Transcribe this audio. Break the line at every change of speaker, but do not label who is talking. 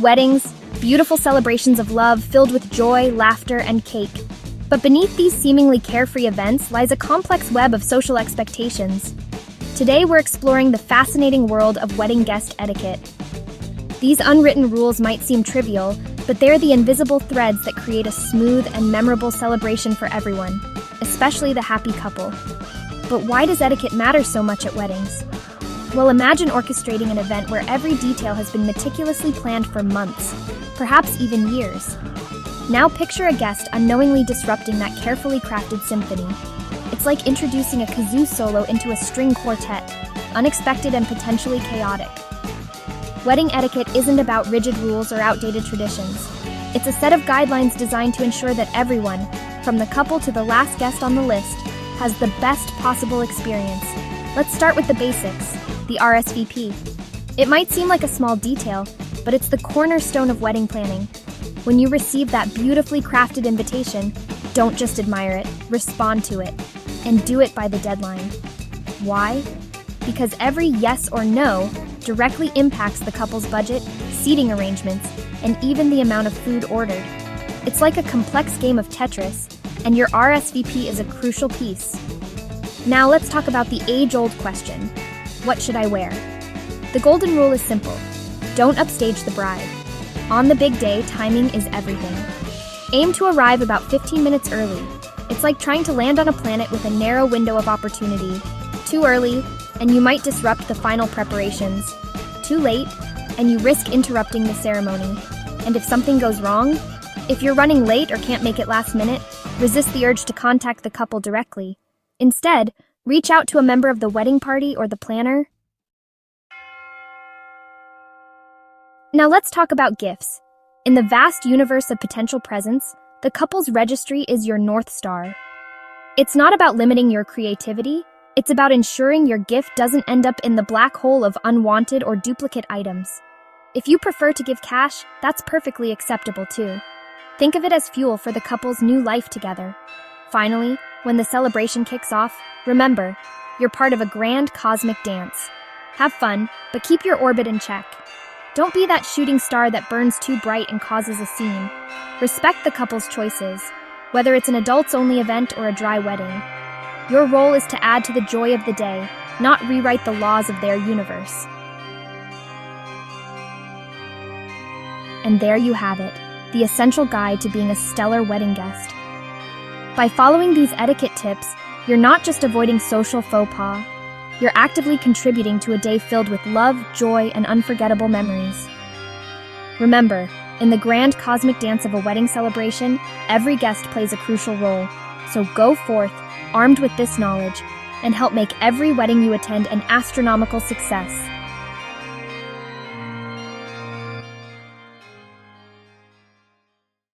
Weddings, beautiful celebrations of love filled with joy, laughter, and cake. But beneath these seemingly carefree events lies a complex web of social expectations. Today we're exploring the fascinating world of wedding guest etiquette. These unwritten rules might seem trivial, but they're the invisible threads that create a smooth and memorable celebration for everyone, especially the happy couple. But why does etiquette matter so much at weddings? Well, imagine orchestrating an event where every detail has been meticulously planned for months, perhaps even years. Now picture a guest unknowingly disrupting that carefully crafted symphony. It's like introducing a kazoo solo into a string quartet, unexpected and potentially chaotic. Wedding etiquette isn't about rigid rules or outdated traditions. It's a set of guidelines designed to ensure that everyone, from the couple to the last guest on the list, has the best possible experience. Let's start with the basics, the RSVP. It might seem like a small detail, but it's the cornerstone of wedding planning. When you receive that beautifully crafted invitation, don't just admire it, respond to it, and do it by the deadline. Why? Because every yes or no directly impacts the couple's budget, seating arrangements, and even the amount of food ordered. It's like a complex game of Tetris, and your RSVP is a crucial piece. Now let's talk about the age-old question. What should I wear? The golden rule is simple. Don't upstage the bride. On the big day, timing is everything. Aim to arrive about 15 minutes early. It's like trying to land on a planet with a narrow window of opportunity. Too early, and you might disrupt the final preparations. Too late, and you risk interrupting the ceremony. And if something goes wrong, if you're running late or can't make it last minute, resist the urge to contact the couple directly. Instead, reach out to a member of the wedding party or the planner. Now let's talk about gifts. In the vast universe of potential presents, the couple's registry is your North Star. It's not about limiting your creativity, it's about ensuring your gift doesn't end up in the black hole of unwanted or duplicate items. If you prefer to give cash, that's perfectly acceptable too. Think of it as fuel for the couple's new life together. Finally, when the celebration kicks off, remember, you're part of a grand cosmic dance. Have fun, but keep your orbit in check. Don't be that shooting star that burns too bright and causes a scene. Respect the couple's choices, whether it's an adults-only event or a dry wedding. Your role is to add to the joy of the day, not rewrite the laws of their universe. And there you have it, the essential guide to being a stellar wedding guest. By following these etiquette tips, you're not just avoiding social faux pas, you're actively contributing to a day filled with love, joy, and unforgettable memories. Remember, in the grand cosmic dance of a wedding celebration, every guest plays a crucial role. So go forth, armed with this knowledge, and help make every wedding you attend an astronomical success.